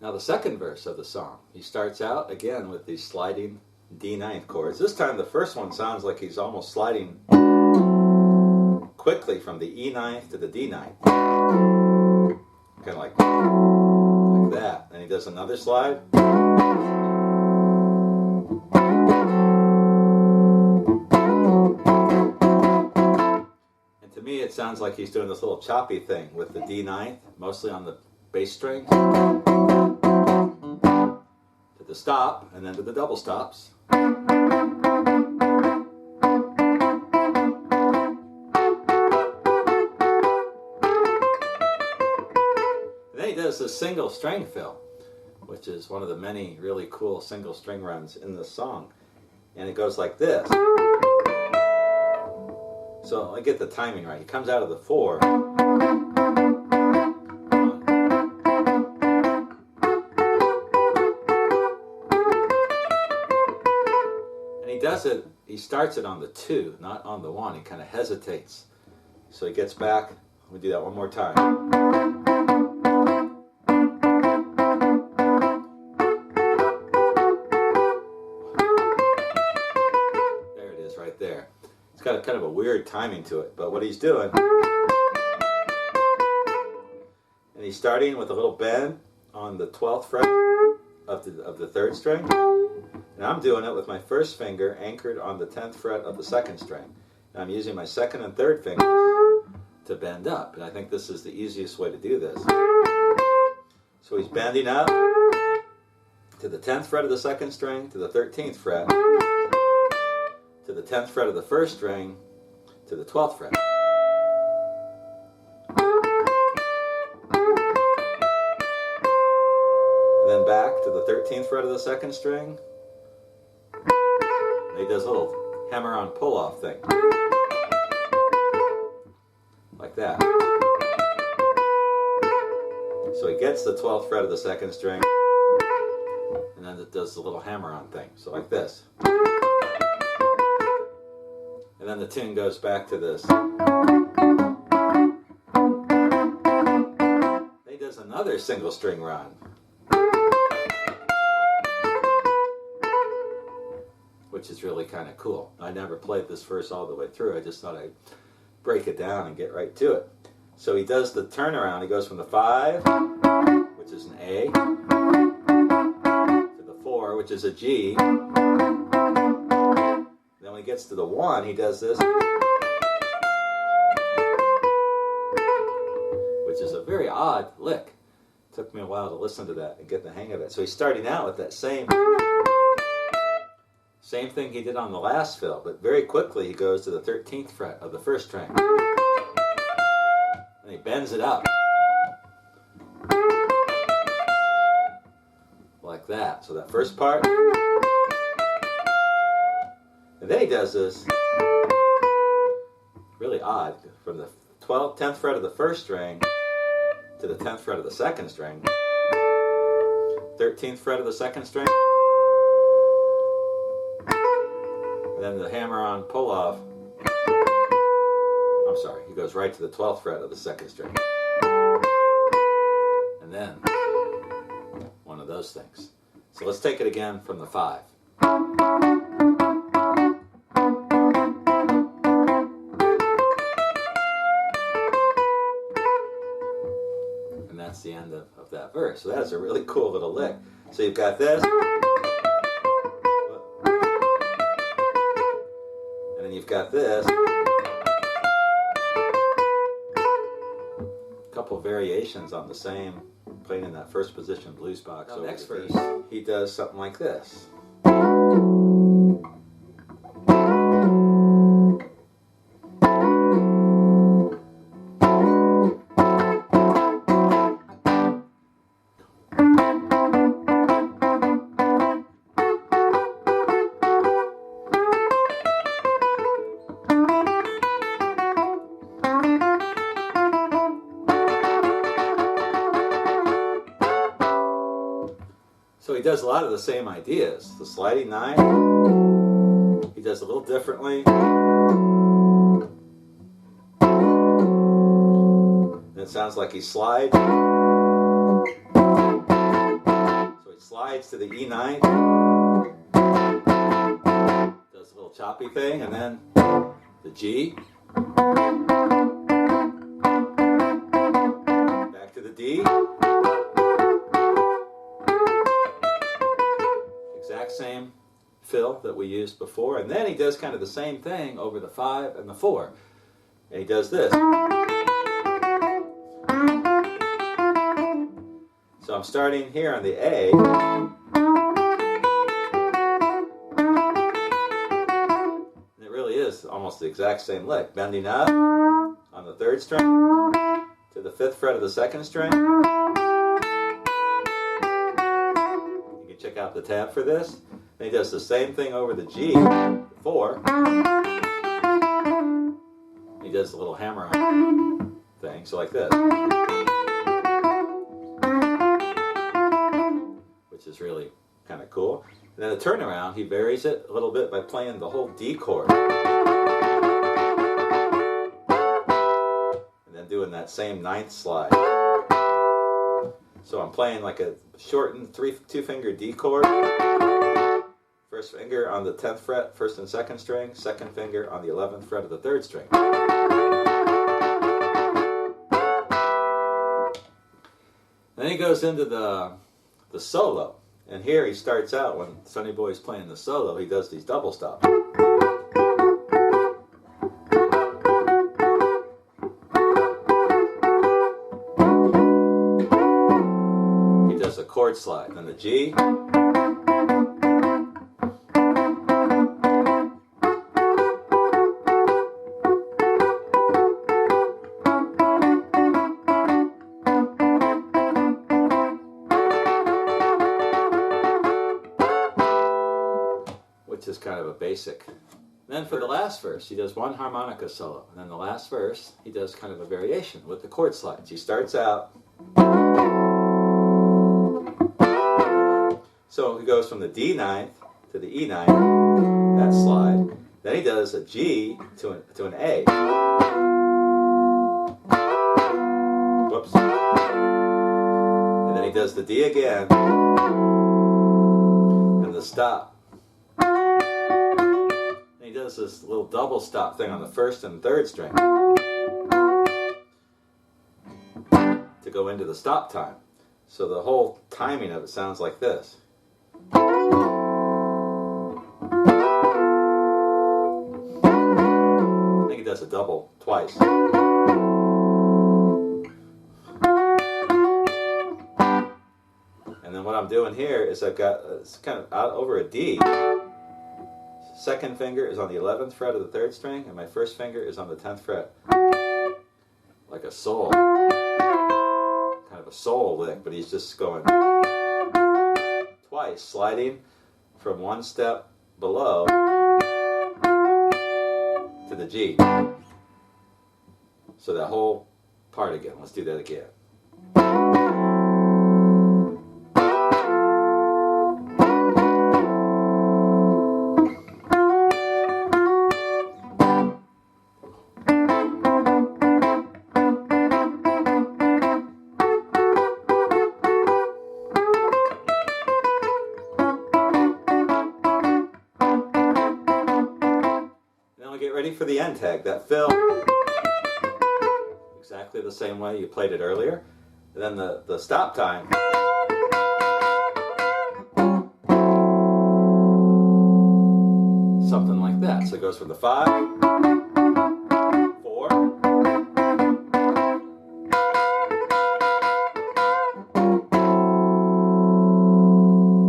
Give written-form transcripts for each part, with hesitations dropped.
Now the second verse of the song, he starts out again with these sliding D9 chords. This time the first one sounds like he's almost sliding quickly from the E9 to the D9. Kind of like that. Then he does another slide. And to me it sounds like he's doing this little choppy thing with the D9, mostly on the bass strings, to the stop, and then to the double stops. He does the single string fill, which is one of the many really cool single string runs in the song, and it goes like this. So I get the timing right. He comes out of the 4, and he does it. He starts it on the 2, not on the 1. He kind of hesitates, so he gets back. We do that one more time. There. It's got kind of a weird timing to it, but what he's doing, and he's starting with a little bend on the 12th fret of the 3rd string, and I'm doing it with my first finger anchored on the 10th fret of the 2nd string, and I'm using my 2nd and 3rd fingers to bend up, and I think this is the easiest way to do this. So he's bending up to the 10th fret of the 2nd string, to the 13th fret, to the 10th fret of the 1st string, to the 12th fret. And then back to the 13th fret of the 2nd string. And he does a little hammer-on pull-off thing. Like that. So he gets the 12th fret of the 2nd string, and then it does the little hammer-on thing. So like this. And then the tune goes back to this. He does another single string run. Which is really kind of cool. I never played this verse all the way through. I just thought I'd break it down and get right to it. So he does the turnaround. He goes from the 5, which is an A, to the 4, which is a G. Then when he gets to the 1, he does this, which is a very odd lick. It took me a while to listen to that and get the hang of it. So he's starting out with that same thing he did on the last fill, but very quickly he goes to the 13th fret of the 1st string. And he bends it up. Like that. So that first part. And then he does this really odd, from the 10th fret of the 1st string to the 10th fret of the 2nd string, 13th fret of the 2nd string, and then the hammer-on pull-off. I'm sorry, he goes right to the 12th fret of the 2nd string. And then one of those things. So let's take it again from the 5. That's the end of that verse. So that's a really cool little lick. So you've got this, and then you've got this. A couple variations on the same, playing in that first position blues box. So next verse, he does something like this. So he does a lot of the same ideas. The sliding 9, he does a little differently. And it sounds like he slides. slides to the E9, does a little choppy thing, and then the G, back to the D, exact same fill that we used before, and then he does kind of the same thing over the 5 and the 4, and he does this. So I'm starting here on the A, and it really is almost the exact same lick, bending up on the 3rd string to the 5th fret of the 2nd string. You can check out the tab for this. Then he does the same thing over the G, 4. He does a little hammer on thing, so like this, which is really kind of cool. And then the turnaround, he varies it a little bit by playing the whole D chord, and then doing that same 9th slide. So I'm playing like a shortened 2-finger D chord. First finger on the 10th fret, 1st and 2nd string, 2nd finger on the 11th fret of the 3rd string. Then he goes into the solo, and here he starts out, when Sonny Boy's playing the solo, he does these double stops. He does a chord slide, then the G, which is kind of a basic. Then for the last verse, he does one harmonica solo, and then the last verse, he does kind of a variation with the chord slides. He starts out, so he goes from the D9 to the E9, that slide. Then he does a G to an A. Whoops. And then he does the D again, and the stop. He does this little double stop thing on the 1st and 3rd string to go into the stop time. So the whole timing of it sounds like this. I think he does a double twice. And then what I'm doing here is I've got it's kind of out over a D. 2nd finger is on the 11th fret of the 3rd string, and my 1st finger is on the 10th fret. Like a soul. Kind of a soul lick, but he's just going twice, sliding from one step below to the G. So that whole part again. Let's do that again. Get ready for the end tag, that fill, exactly the same way you played it earlier. And then the stop time, something like that. So it goes from the 5, 4,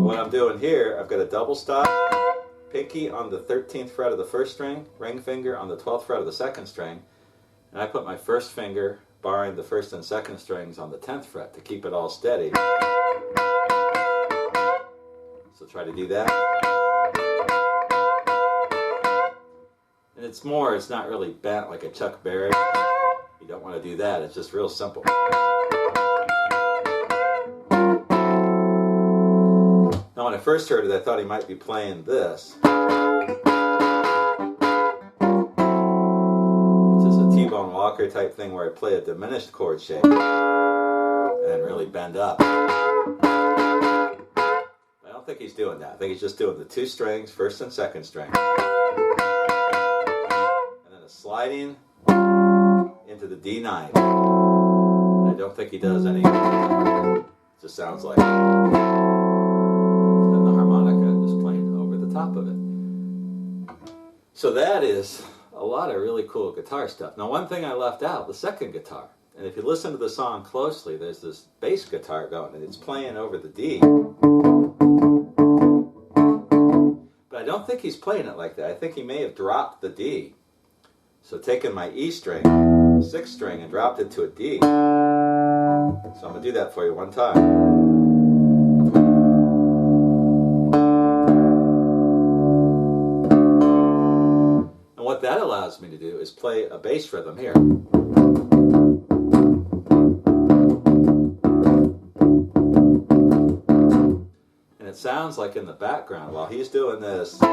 what I'm doing here, I've got a double stop, pinky on the 13th fret of the 1st string, ring finger on the 12th fret of the 2nd string, and I put my 1st finger, barring the 1st and 2nd strings, on the 10th fret to keep it all steady. So try to do that. And it's not really bent like a Chuck Berry. You don't want to do that, it's just real simple. Now when I first heard it, I thought he might be playing this, which is a T-Bone Walker type thing where I play a diminished chord shape and really bend up. I think he's doing that. I think he's just doing the two strings, first and second string. And then a sliding into the D9. I don't think he does any. It just sounds like. And the harmonica is playing over the top of it. So that is a lot of really cool guitar stuff. Now, one thing I left out, the second guitar. And if you listen to the song closely, there's this bass guitar going, and it's playing over the D. But I don't think he's playing it like that. I think he may have dropped the D. So taken my E string, 6th string, and dropped it to a D. So I'm going to do that for you one time. And what that allows me to do is play a bass rhythm here. And it sounds like in the background, while he's doing this, you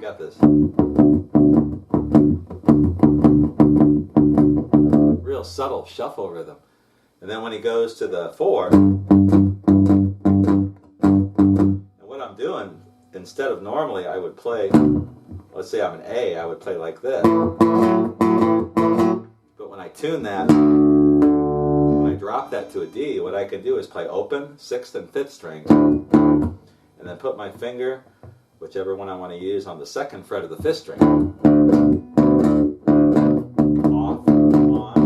got this. Real subtle shuffle rhythm. And then when he goes to the 4, and what I'm doing, instead of normally I would play, let's say I'm an A, I would play like this. But when I tune that, when I drop that to a D, what I can do is play open, 6th and 5th strings, and then put my finger, whichever one I want to use, on the 2nd fret of the 5th string. Off, on, off.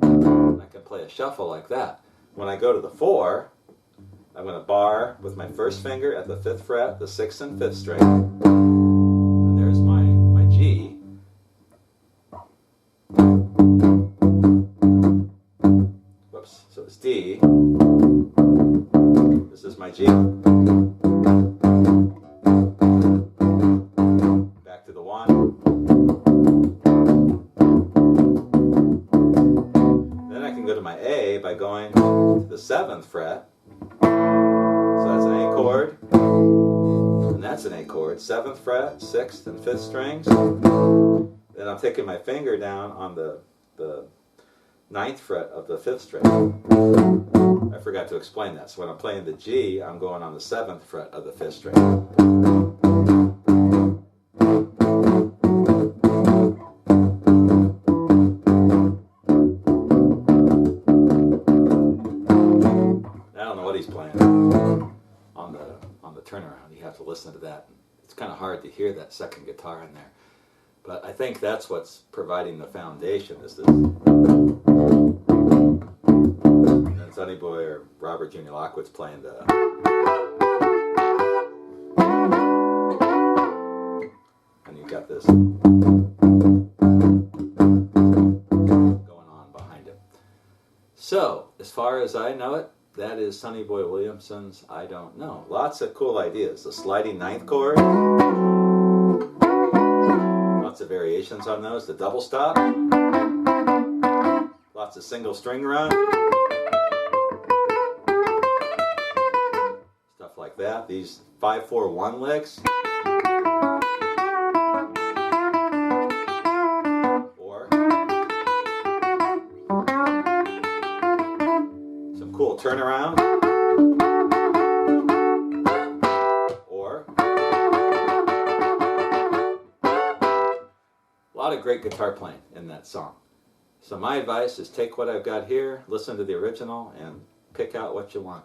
And I can play a shuffle like that. When I go to the 4, I'm going to bar with my first finger at the 5th fret, the 6th and 5th string. And there's my G. Whoops, so it's D. This is my G. Back to the 1. Then I can go to my A by going to the 7th fret. So that's an A chord, and that's an A chord, 7th fret, 6th and 5th strings. Then I'm taking my finger down on the 9th fret of the 5th string. I forgot to explain that. So when I'm playing the G, I'm going on the 7th fret of the 5th string. I don't know what he's playing on the turnaround. You have to listen to that. It's kind of hard to hear that second guitar in there. But I think that's what's providing the foundation, is this. And then Sonny Boy or Robert Jr. Lockwood's playing the. And you've got this going on behind it. So, as far as I know it, that is Sonny Boy Williamson's I Don't Know. Lots of cool ideas. The sliding 9th chord. Lots of variations on those. The double stop. Lots of single string run. Stuff like that. These 5-4-1 licks. Or some cool turnaround. Or a lot of great guitar playing in that song. So my advice is take what I've got here, listen to the original, and pick out what you want.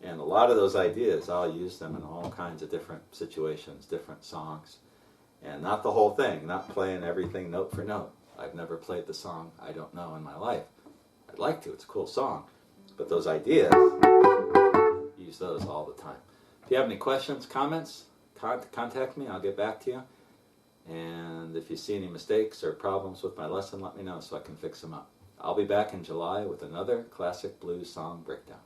And a lot of those ideas, I'll use them in all kinds of different situations, different songs. And not the whole thing, not playing everything note for note. I've never played the song I Don't Know in my life. I'd like to, it's a cool song. But those ideas, use those all the time. If you have any questions, comments, contact me, I'll get back to you. And if you see any mistakes or problems with my lesson, let me know so I can fix them up. I'll be back in July with another classic blues song breakdown.